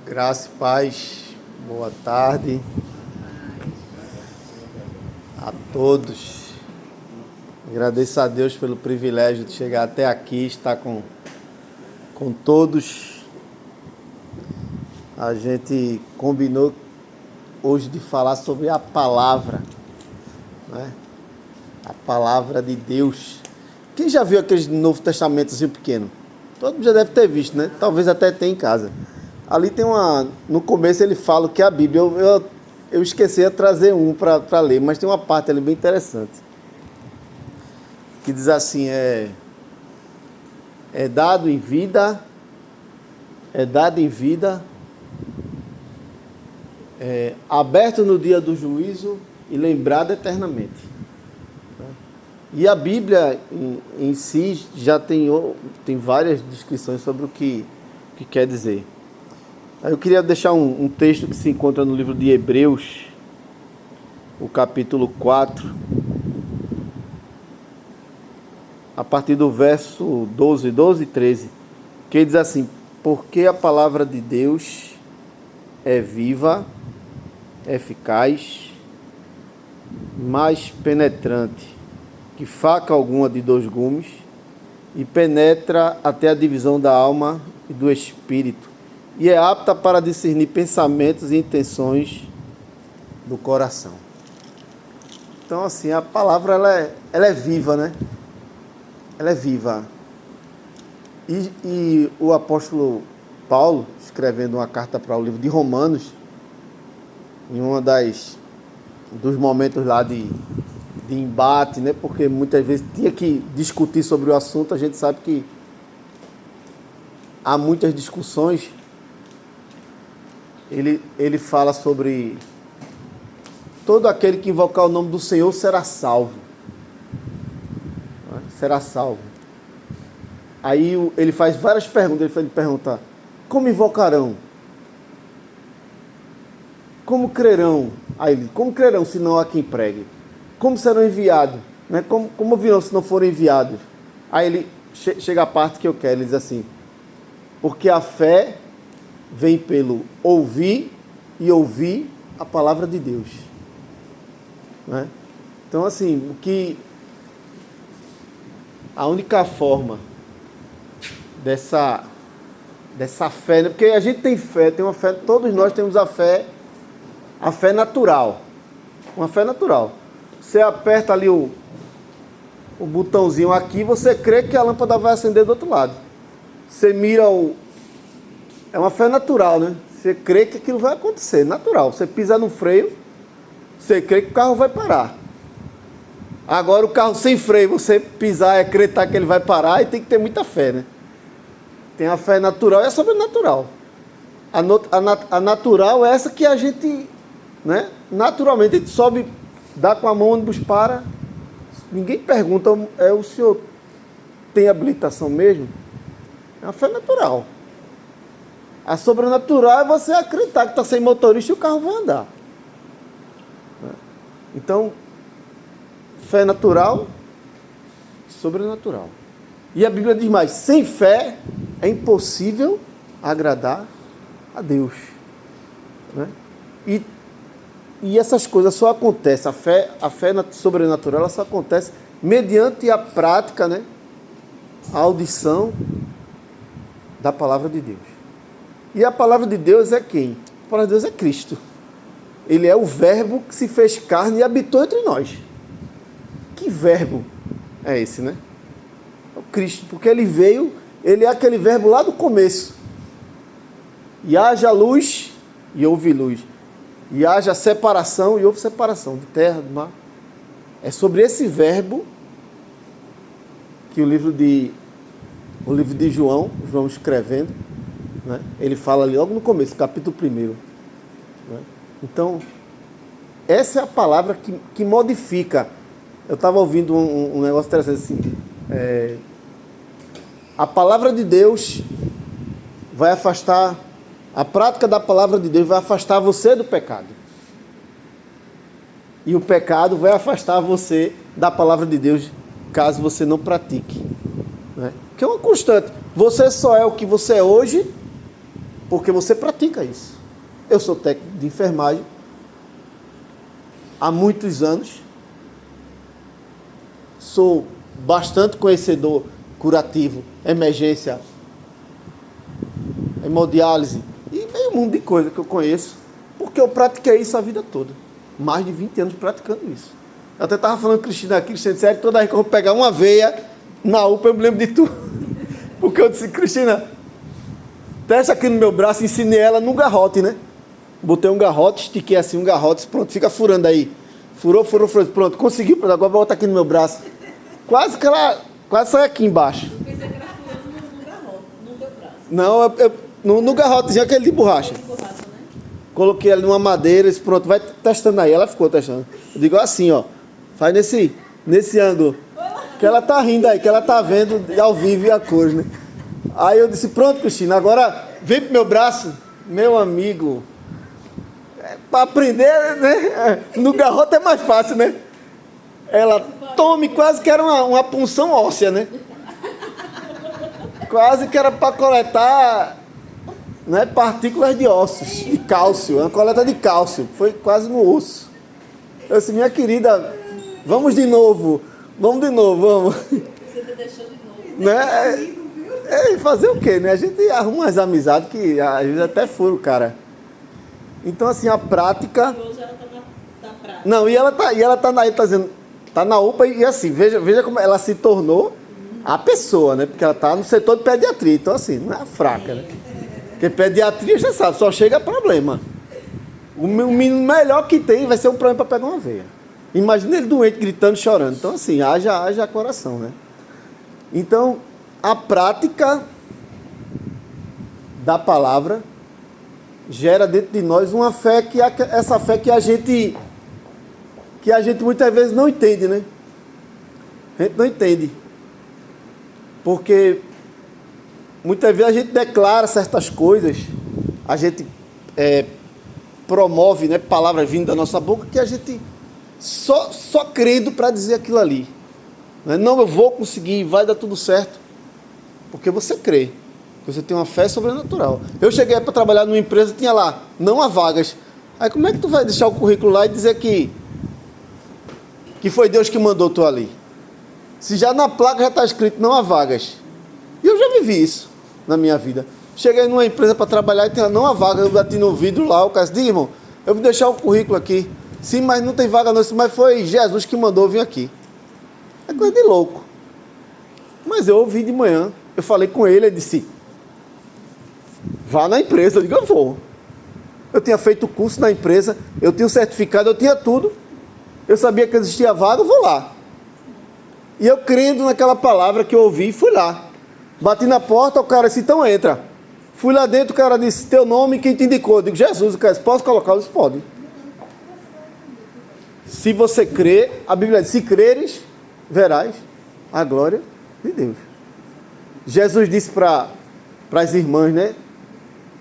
Graça e paz, boa tarde a todos. Agradeço a Deus pelo privilégio de chegar até aqui, estar com todos. A gente combinou hoje de falar sobre a palavra, né? A palavra de Deus. Quem já viu aquele Novo Testamentozinho pequeno? Todo mundo já deve ter visto, né? Talvez até tenha em casa. Ali tem no começo ele fala que é a Bíblia. Eu esqueci de trazer para ler, mas tem uma parte ali bem interessante. Que diz assim, é dado em vida, aberto no dia do juízo e lembrado eternamente. E a Bíblia em si já tem várias descrições sobre o que quer dizer. Eu queria deixar um texto que se encontra no livro de Hebreus, o capítulo 4, a partir do verso 12 e 13, que diz assim: porque a palavra de Deus é viva, eficaz, mais penetrante que faca alguma de 2 gumes, e penetra até a divisão da alma e do espírito, e é apta para discernir pensamentos e intenções do coração. Então, assim, a palavra ela é viva, né? Ela é viva. E o apóstolo Paulo, escrevendo uma carta para o livro de Romanos, em dos momentos lá de embate, né? Porque muitas vezes tinha que discutir sobre o assunto. A gente sabe que há muitas discussões. Ele fala sobre todo aquele que invocar o nome do Senhor será salvo. Será salvo. Aí ele faz várias perguntas. Ele pergunta: como invocarão? Como crerão? Aí ele: como crerão se não há quem pregue? Como serão enviados? Né? Como virão se não forem enviados? Aí ele chega a parte que eu quero. Ele diz assim: porque a fé vem pelo ouvir, e ouvir a palavra de Deus. Né? Então, assim, a única forma dessa fé, né? Porque a gente tem fé, tem uma fé, todos nós temos a fé natural. Uma fé natural. Você aperta ali o botãozinho aqui, você crê que a lâmpada vai acender do outro lado. Você mira É uma fé natural, né? Você crê que aquilo vai acontecer, natural. Você pisa no freio, você crê que o carro vai parar. Agora o carro sem freio, você pisar e acreditar que ele vai parar, e tem que ter muita fé, né? Tem a fé natural e a sobrenatural. A natural é essa que a gente, né? Naturalmente a gente sobe, dá com a mão, o ônibus para. Ninguém pergunta: o senhor tem habilitação mesmo? É uma fé natural. A sobrenatural é você acreditar que está sem motorista e o carro vai andar. Então, fé natural, sobrenatural. E a Bíblia diz mais: sem fé é impossível agradar a Deus. Né? E essas coisas só acontecem, a fé sobrenatural, ela só acontece mediante a prática, né? A audição da palavra de Deus. E a palavra de Deus é quem? A palavra de Deus é Cristo. Ele é o verbo que se fez carne e habitou entre nós. Que verbo é esse, né? É o Cristo, porque ele veio, ele é aquele verbo lá do começo. E haja luz, e houve luz. E haja separação, e houve separação de terra, do mar. É sobre esse verbo que o livro de João escrevendo, né? Ele fala ali logo no começo, capítulo 1. Né? Então, essa é a palavra que modifica. Eu estava ouvindo um negócio interessante assim. A palavra de Deus vai afastar, a prática da palavra de Deus vai afastar você do pecado. E o pecado vai afastar você da palavra de Deus, caso você não pratique. Né? Que é uma constante. Você só é o que você é hoje Porque você pratica isso. Eu sou técnico de enfermagem há muitos anos. Sou bastante conhecedor curativo, emergência, hemodiálise e meio mundo de coisa que eu conheço, porque eu pratiquei isso a vida toda. Mais de 20 anos praticando isso. Eu até estava falando com Cristina aqui, sério, toda vez que eu vou pegar uma veia na UPA, eu me lembro de tudo. Porque eu disse, Cristina, testa aqui no meu braço, ensinei ela no garrote, né? Botei um garrote, estiquei assim um garrote, pronto, fica furando aí. Furou, pronto, conseguiu, agora vou botar aqui no meu braço. Quase sai aqui embaixo. Eu pensei que era furando no garrote, no teu braço. Não, no garrotezinho, aquele de borracha. Né? Coloquei ela numa madeira, disse, pronto, vai testando aí. Ela ficou testando. Eu digo assim, ó, faz nesse ângulo. Que ela tá rindo aí, que ela tá vendo ao vivo e a cores, né? Aí eu disse, pronto, Cristina, agora vem pro meu braço. Meu amigo, para aprender, né? No garrote é mais fácil, né? Ela tome, quase que era uma punção óssea, né? Quase que era para coletar, né, partículas de ossos, de cálcio, uma coleta de cálcio, foi quase no osso. Eu disse, minha querida, vamos de novo. Você me deixou de novo. Né? Fazer o quê, né? A gente arruma umas amizades que às vezes até fura o cara. Então, assim, a prática... E hoje ela está na prática. Não, e ela tá dizendo, tá na UPA e assim, veja como ela se tornou a pessoa, né? Porque ela tá no setor de pediatria, então assim, não é fraca, né? Porque pediatria, já sabe, só chega problema. O menino melhor que tem vai ser um problema para pegar uma veia. Imagina ele doente, gritando, chorando. Então assim, haja coração, né? Então, a prática da palavra gera dentro de nós uma fé essa fé que a gente muitas vezes não entende, né? A gente não entende. Porque muitas vezes a gente declara certas coisas, a gente promove, né, palavras vindo da nossa boca que a gente só crendo para dizer aquilo ali. Não, eu vou conseguir, vai dar tudo certo. Porque você crê. Você tem uma fé sobrenatural. Eu cheguei para trabalhar numa empresa, tinha lá, não há vagas. Aí como é que tu vai deixar o currículo lá e dizer que foi Deus que mandou tu ali? Se já na placa já está escrito não há vagas. E eu já vivi isso na minha vida. Cheguei numa empresa para trabalhar e tinha não há vaga. Eu bati no vidro lá, o cara disse, irmão, eu vou deixar o currículo aqui. Sim, mas não tem vaga não, mas foi Jesus que mandou eu vir aqui. É coisa de louco. Mas eu ouvi de manhã, eu falei com ele, ele disse, vá na empresa. Eu digo, eu vou. Eu tinha feito o curso na empresa, eu tinha o certificado, eu tinha tudo. Eu sabia que existia vaga, eu vou lá. E eu crendo naquela palavra que eu ouvi, fui lá. Bati na porta, o cara disse, então entra. Fui lá dentro, o cara disse, teu nome, quem te indicou? Eu digo, Jesus. O cara disse, posso colocar? Eu disse, pode. Se você crê, a Bíblia diz, se creres, verás a glória de Deus. Jesus disse para as irmãs, né,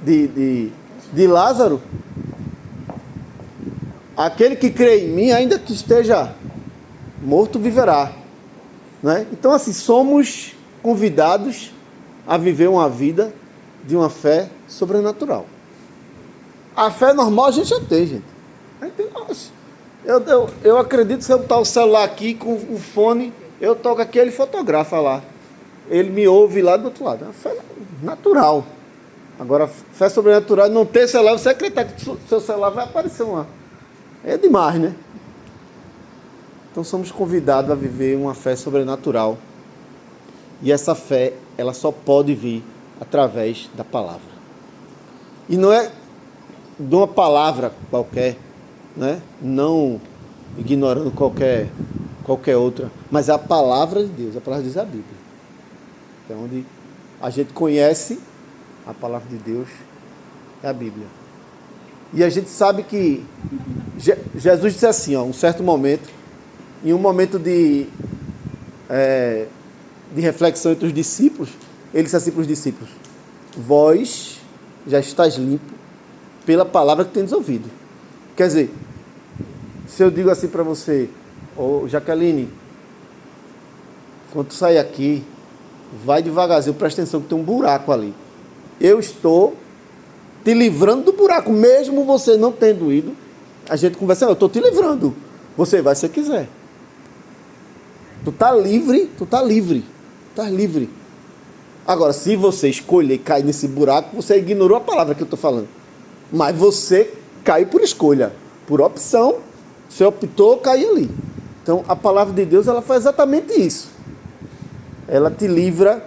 de Lázaro, aquele que crê em mim, ainda que esteja morto, viverá. Né? Então, assim, somos convidados a viver uma vida de uma fé sobrenatural. A fé normal a gente já tem, gente. Nossa, eu acredito que se eu botar o celular aqui com o fone, eu toco aqui, ele fotografa lá. Ele me ouve lá do outro lado. É uma fé natural. Agora, fé sobrenatural, não ter celular, você acreditar que o seu celular vai aparecer uma... É demais, né? Então somos convidados a viver uma fé sobrenatural. E essa fé, ela só pode vir através da palavra. E não é de uma palavra qualquer, né? Não ignorando qualquer outra, mas é a palavra de Deus, a palavra de Deus é a Bíblia. Então, onde a gente conhece a palavra de Deus, é a Bíblia. E a gente sabe que Jesus disse assim, um certo momento, em um momento de reflexão entre os discípulos, ele disse assim para os discípulos, vós já estáis limpo pela palavra que tendes ouvido. Quer dizer, se eu digo assim para você, Jaqueline, quando tu sair aqui, vai devagarzinho, presta atenção que tem um buraco ali. Eu estou te livrando do buraco, mesmo você não tendo ido. A gente conversa, eu estou te livrando. Você vai se você quiser. Tu está livre, estás livre. Agora, se você escolher cair nesse buraco, você ignorou a palavra que eu estou falando. Mas você caiu por escolha, por opção, você optou cair ali. Então, a palavra de Deus, ela faz exatamente isso. Ela te livra.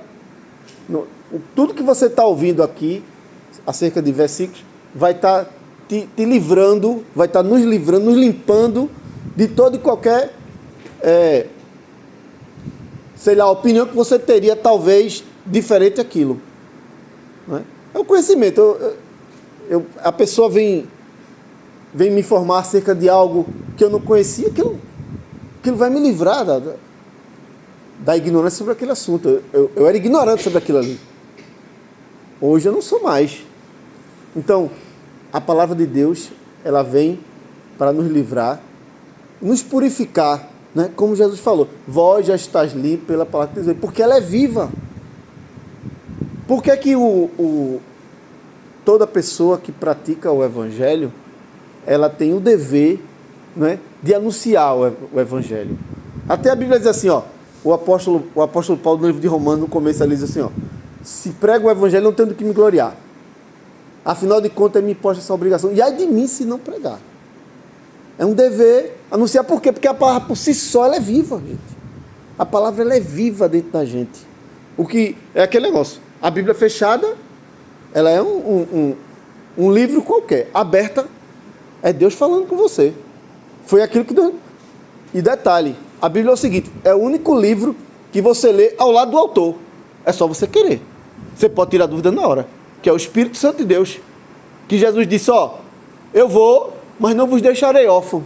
Tudo que você está ouvindo aqui, acerca de versículos, vai estar te livrando, vai estar nos livrando, nos limpando de toda e qualquer, sei lá, opinião que você teria, talvez, diferente daquilo. Não é? É o conhecimento. A pessoa vem me informar acerca de algo que eu não conhecia, aquilo vai me livrar da ignorância sobre aquele assunto. Eu era ignorante sobre aquilo ali. Hoje eu não sou mais. Então, a palavra de Deus, ela vem para nos livrar, nos purificar, né? Como Jesus falou, vós já estás limpo pela palavra de Deus, porque ela é viva. Por que que toda pessoa que pratica o Evangelho, ela tem o dever, né, de anunciar o Evangelho? Até a Bíblia diz assim, ó, o apóstolo Paulo, no livro de Romanos, no começo, ele diz assim, ó, se prego o Evangelho, não tenho do que me gloriar. Afinal de contas, me imposta essa obrigação. E ai de mim se não pregar. É um dever anunciar. Por quê? Porque a palavra por si só, ela é viva, gente. A palavra, ela é viva dentro da gente. O que é aquele negócio. A Bíblia fechada, ela é um livro qualquer. Aberta, é Deus falando com você. Foi aquilo que Deus... E detalhe, a Bíblia é o seguinte, é o único livro que você lê ao lado do autor. É só você querer. Você pode tirar dúvida na hora. Que é o Espírito Santo de Deus. Que Jesus disse, ó, eu vou, mas não vos deixarei órfão.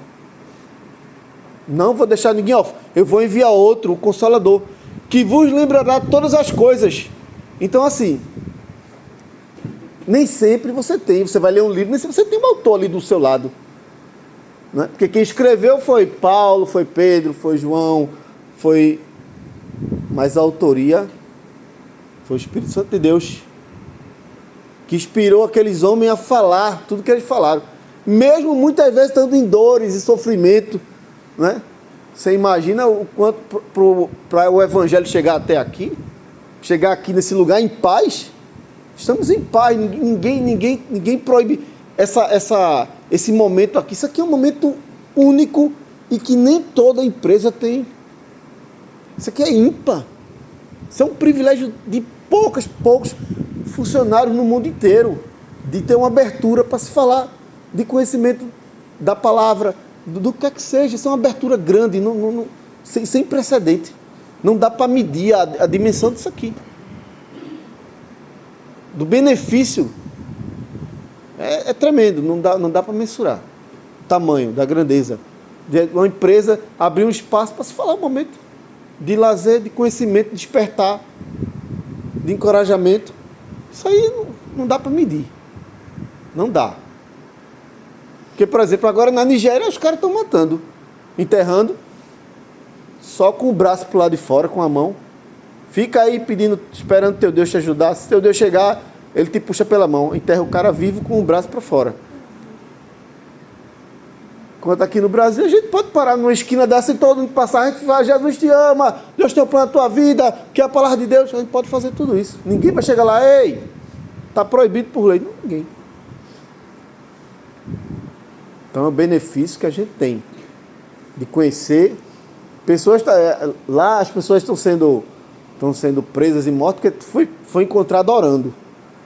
Não vou deixar ninguém órfão. Eu vou enviar outro, o Consolador, que vos lembrará todas as coisas. Então, assim, nem sempre você vai ler um livro, nem sempre você tem um autor ali do seu lado. Né? Porque quem escreveu foi Paulo, foi Pedro, foi João, mas a autoria foi o Espírito Santo de Deus, que inspirou aqueles homens a falar tudo que eles falaram. Mesmo muitas vezes estando em dores e sofrimento, né? Você imagina o quanto para o Evangelho chegar até aqui, chegar aqui nesse lugar em paz. Estamos em paz, ninguém proíbe esse momento aqui. Isso aqui é um momento único e que nem toda empresa tem. Isso aqui é ímpar. Isso é um privilégio de poucos funcionários no mundo inteiro, de ter uma abertura para se falar de conhecimento da palavra, do que é que seja. Isso é uma abertura grande, sem precedente. Não dá para medir a dimensão disso aqui. Do benefício é tremendo, não dá para mensurar o tamanho, da grandeza. De uma empresa abrir um espaço para se falar um momento de lazer, de conhecimento, de despertar, de encorajamento. Isso aí não dá para medir. Não dá. Porque, por exemplo, agora na Nigéria os caras estão matando, enterrando, só com o braço para o lado de fora, com a mão. Fica aí pedindo, esperando teu Deus te ajudar. Se teu Deus chegar, ele te puxa pela mão. Enterra o cara vivo com o braço para fora. Enquanto aqui no Brasil, a gente pode parar numa esquina dessa e todo mundo passar. A gente fala, Jesus te ama, Deus tem um plano na tua vida, que é a palavra de Deus. A gente pode fazer tudo isso. Ninguém vai chegar lá, ei, está proibido por lei. Não, ninguém. Então é o benefício que a gente tem de conhecer. Pessoas, lá as pessoas estão sendo presas e mortas porque foi encontrado orando.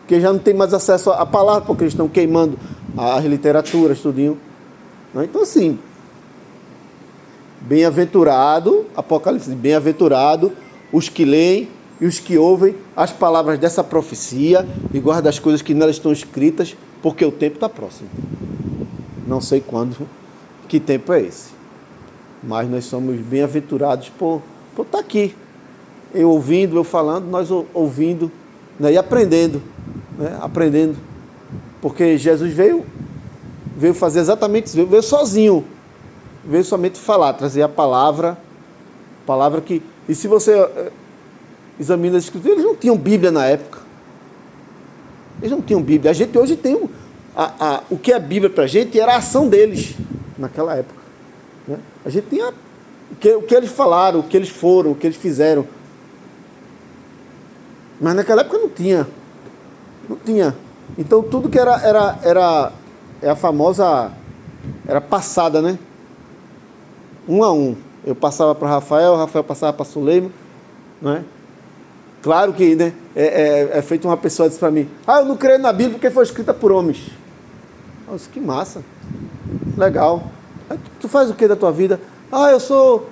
Porque já não tem mais acesso à palavra, porque eles estão queimando as literaturas, tudinho. Então, assim, bem-aventurado, Apocalipse, bem-aventurado os que leem e os que ouvem as palavras dessa profecia e guardam as coisas que nelas estão escritas, porque o tempo está próximo. Não sei quando, que tempo é esse. Mas nós somos bem-aventurados por estar aqui. Eu ouvindo, eu falando, nós ouvindo, né, e aprendendo. Né, aprendendo. Porque Jesus veio fazer exatamente isso, veio sozinho, veio somente falar, trazer a palavra que... E se você examina as escrituras, eles não tinham Bíblia na época. Eles não tinham Bíblia. A gente hoje tem o que é Bíblia para a gente era a ação deles naquela época. Né? A gente tinha o que eles falaram, o que eles foram, o que eles fizeram. Mas naquela época não tinha. Não tinha. Então tudo que era a famosa, era passada, né? Um a um. Eu passava para Rafael, o Rafael passava para Suleima, não é? Claro que, né, é feito uma pessoa disse para mim, eu não creio na Bíblia porque foi escrita por homens. Eu disse, que massa, legal. Aí, tu faz o que da tua vida? Eu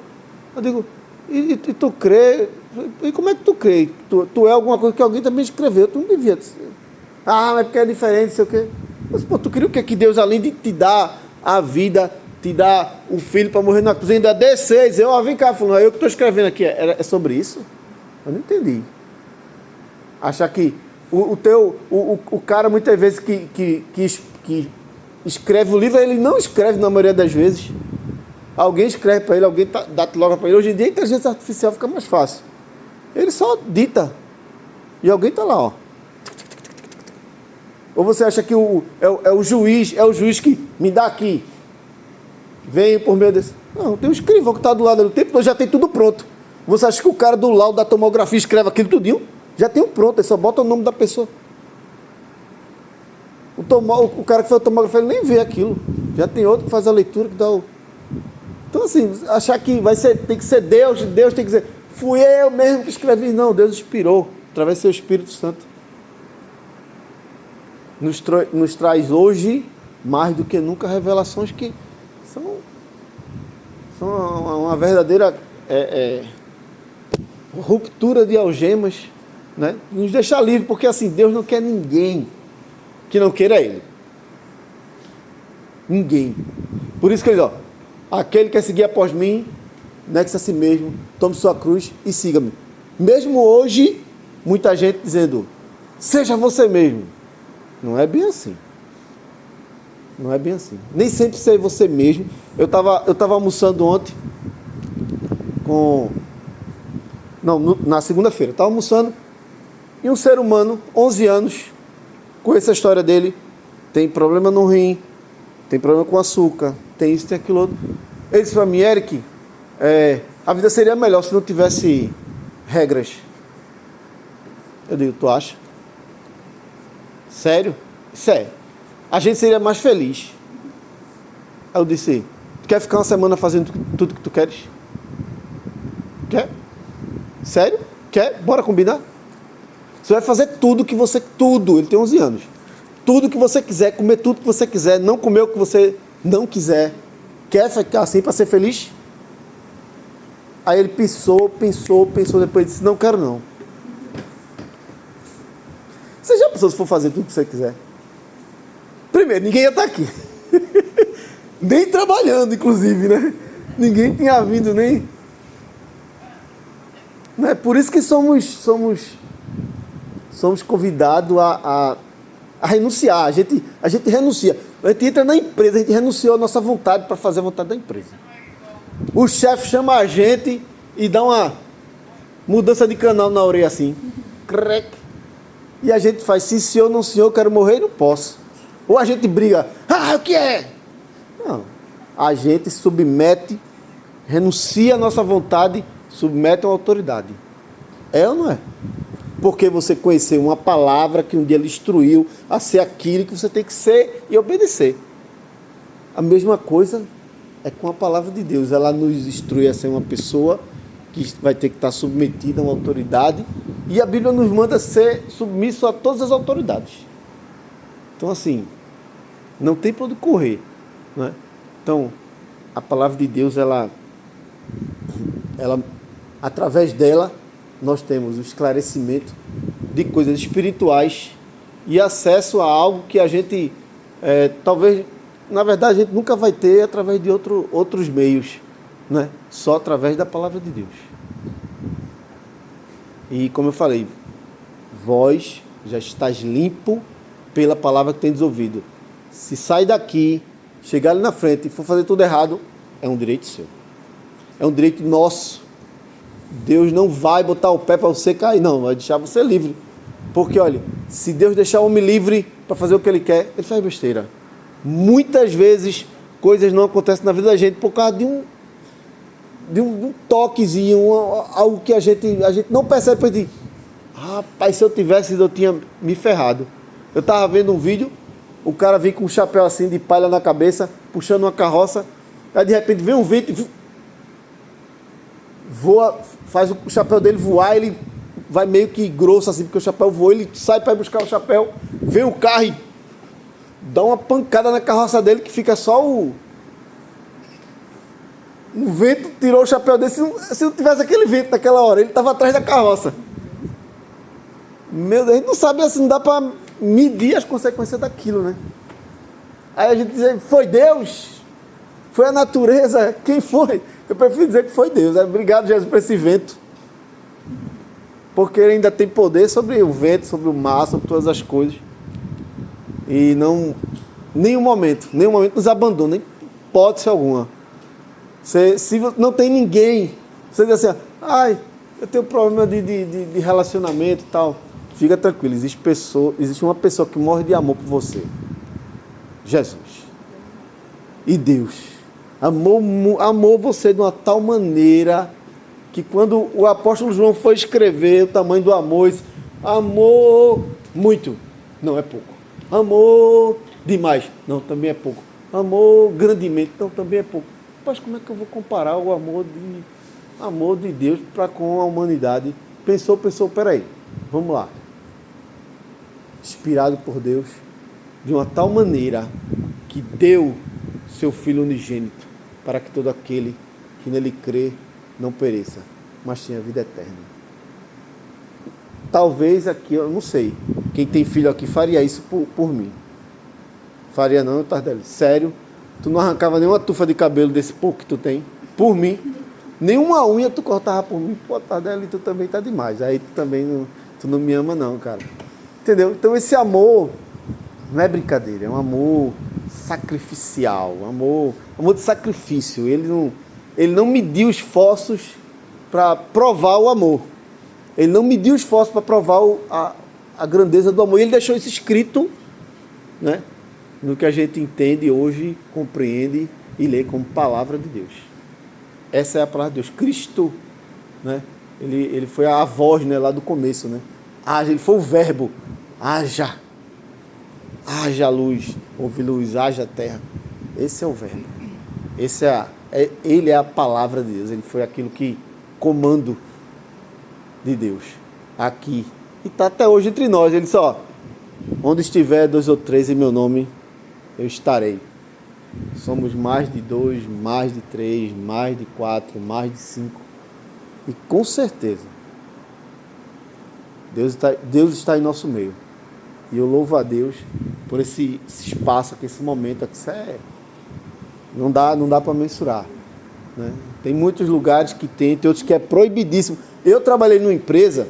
digo, e tu crê? E como é que tu crê? Tu é alguma coisa que alguém também escreveu, tu não devia. Mas porque é diferente, sei o quê. Mas, pô, tu queria o quê? Que Deus, além de te dar a vida, te dá o filho para morrer na cruz, ainda dê 6. Vem cá, fulano, eu que estou escrevendo aqui, é sobre isso? Eu não entendi. Achar que o cara, muitas vezes, que escreve o livro, ele não escreve na maioria das vezes. Alguém escreve para ele, alguém dá logo para ele. Hoje em dia a inteligência artificial fica mais fácil. Ele só dita. E alguém está lá, ó. Ou você acha que é o juiz que me dá aqui. Vem por meio desse. Não, tem um escrivão que está do lado do tempo, já tem tudo pronto. Você acha que o cara do laudo da tomografia escreve aquilo tudinho? Já tem um pronto, ele só bota o nome da pessoa. O cara que faz a tomografia, ele nem vê aquilo. Já tem outro que faz a leitura, que dá o... Então, assim, achar que tem que ser Deus tem que dizer, fui eu mesmo que escrevi. Não, Deus inspirou, através do seu Espírito Santo. Nos traz hoje, mais do que nunca, revelações que são uma verdadeira ruptura de algemas, né? Nos deixar livre, porque assim, Deus não quer ninguém que não queira Ele. Ninguém. Por isso que ele diz, aquele que quer seguir após mim, negue-se a si mesmo, tome sua cruz e siga-me. Mesmo hoje, muita gente dizendo, seja você mesmo. Não é bem assim. Não é bem assim. Nem sempre ser você mesmo. Eu tava almoçando ontem na segunda-feira. Estava almoçando e um ser humano, 11 anos, com essa história dele, tem problema no rim, tem problema com açúcar, tem isso, tem aquilo outro. Ele disse para mim, Eric, a vida seria melhor se não tivesse regras. Eu digo, tu acha? Sério? Sério. A gente seria mais feliz. Aí eu disse, tu quer ficar uma semana fazendo tudo que tu queres? Quer? Sério? Quer? Bora combinar? Você vai fazer tudo, ele tem 11 anos. Tudo que você quiser, comer tudo que você quiser, não comer o que você não quiser. Quer ficar assim para ser feliz? Aí ele pensou, depois disse, não quero não. Você já pensou se for fazer tudo que você quiser? Primeiro, ninguém ia estar aqui. Nem trabalhando, inclusive, né? Ninguém tinha vindo nem... Não é por isso que somos convidados a renunciar. A gente renuncia. A gente entra na empresa, a gente renunciou a nossa vontade para fazer a vontade da empresa. O chefe chama a gente e dá uma mudança de canal na orelha assim. Crec. E a gente faz, sim senhor, não senhor, eu quero morrer e não posso. Ou a gente briga, o que é? Não. A gente submete, renuncia a nossa vontade, submete a uma autoridade. É ou não é? Porque você conheceu uma palavra que um dia lhe instruiu a ser aquilo que você tem que ser e obedecer. A mesma coisa é com a palavra de Deus. Ela nos instrui a ser uma pessoa que vai ter que estar submetida a uma autoridade. E a Bíblia nos manda ser submisso a todas as autoridades. Então, assim, não tem para onde correr, né? Então, a palavra de Deus, ela, através dela, nós temos o esclarecimento de coisas espirituais e acesso a algo que a gente, talvez, na verdade, a gente nunca vai ter através de outros meios, né? Só através da palavra de Deus. E, como eu falei, vós já estáis limpo pela palavra que tendes ouvido. Se sai daqui, chegar ali na frente e for fazer tudo errado, é um direito seu. É um direito nosso. Deus não vai botar o pé para você cair, não. Vai deixar você livre. Porque, olha, Se Deus deixar o homem livre para fazer o que ele quer, ele faz besteira. Muitas vezes, coisas não acontecem na vida da gente por causa de um toquezinho, algo que a gente não percebe. Depois de, rapaz, se eu tivesse, eu tinha me ferrado. Eu estava vendo um vídeo, o cara vem com um chapéu assim de palha na cabeça, puxando uma carroça, aí de repente vem um vento, voa, faz o chapéu dele voar, ele vai meio que grosso assim, porque o chapéu voa, ele sai para buscar o chapéu, vem o carro e dá uma pancada na carroça dele que fica só o vento, tirou o chapéu dele. Se não tivesse aquele vento naquela hora, ele estava atrás da carroça. Meu Deus, a gente não sabe assim, não dá para medir as consequências daquilo, né? Aí a gente diz, foi Deus? Foi a natureza? Quem foi? Eu prefiro dizer que foi Deus. Obrigado, Jesus, por esse vento. Porque ele ainda tem poder sobre o vento, sobre o mar, sobre todas as coisas. E não, nenhum momento nos abandona, nem hipótese alguma. Se não tem ninguém, você diz assim, eu tenho problema de relacionamento e tal. Fica tranquilo, existe uma pessoa que morre de amor por você. Jesus. E Deus. Amou você de uma tal maneira que quando o apóstolo João foi escrever o tamanho do amor, ele disse, amor muito, não é pouco. Amor demais, não, também é pouco. Amor grandemente, não, também é pouco. Mas como é que eu vou comparar o amor de Deus com a humanidade? Pensou, peraí, vamos lá. Inspirado por Deus, de uma tal maneira que deu seu Filho unigênito, para que todo aquele que nele crê não pereça, mas tenha vida eterna. Talvez aqui, eu não sei, quem tem filho aqui faria isso por mim. Faria não, Tardelli? Sério? Tu não arrancava nenhuma tufa de cabelo desse pouco que tu tem? Por mim? Nenhuma unha tu cortava por mim? Pô, Tardelli, tu também tá demais. Aí tu também não me ama não, cara. Entendeu? Então esse amor não é brincadeira, é um amor sacrificial, amor de sacrifício. Ele não mediu esforços para provar o amor. Ele não mediu esforços para provar a grandeza do amor. Ele deixou isso escrito, né, no que a gente entende hoje, compreende e lê como palavra de Deus. Essa é a palavra de Deus. Cristo, né, ele foi a voz, né, lá do começo, né? Ele foi o verbo. Haja luz, houve luz, haja terra. Esse é o verbo. Ele é a palavra de Deus. Ele foi aquilo que comando de Deus aqui. E está até hoje entre nós. Ele disse, onde estiver 2 ou 3 em meu nome, eu estarei. Somos mais de 2, mais de 3, mais de 4, mais de 5. E com certeza, Deus está em nosso meio. E eu louvo a Deus por esse espaço aqui, esse momento aqui. Isso não dá para mensurar, né? Tem muitos lugares que tem outros que é proibidíssimo. Eu trabalhei numa empresa,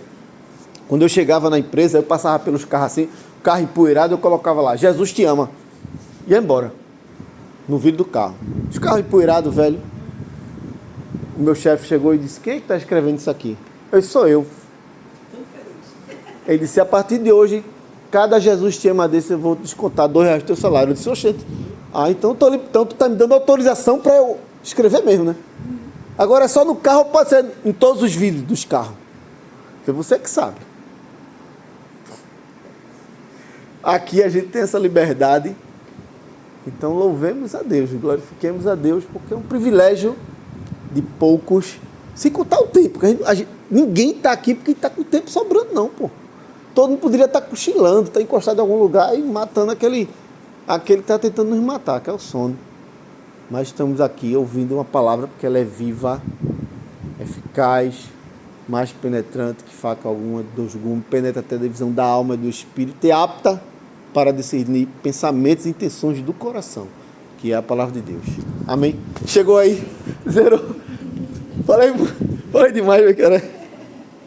quando eu chegava na empresa, eu passava pelos carros assim, carro empoeirado, eu colocava lá, Jesus te ama. Ia embora, no vidro do carro. Os carros empoeirados, velho. O meu chefe chegou e disse, quem é que está escrevendo isso aqui? Eu disse, sou eu. Ele disse, a partir de hoje, cada Jesus te ama desse, eu vou descontar R$2 do teu salário. Eu disse, oxente, então tu está me dando autorização para eu escrever mesmo, né? Agora é só no carro, pode ser em todos os vidros dos carros. Foi você que sabe. Aqui a gente tem essa liberdade. Então louvemos a Deus, glorifiquemos a Deus, porque é um privilégio de poucos, sem contar o tempo. Ninguém está aqui porque está com o tempo sobrando, não, pô. Todo mundo poderia estar cochilando, estar encostado em algum lugar e matando aquele que está tentando nos matar, que é o sono. Mas estamos aqui ouvindo uma palavra porque ela é viva, eficaz, mais penetrante que faca alguma dos gumes, penetra até a divisão da alma e do espírito e apta para discernir pensamentos e intenções do coração, que é a palavra de Deus. Amém? Chegou aí, zerou. Falei demais, meu cara.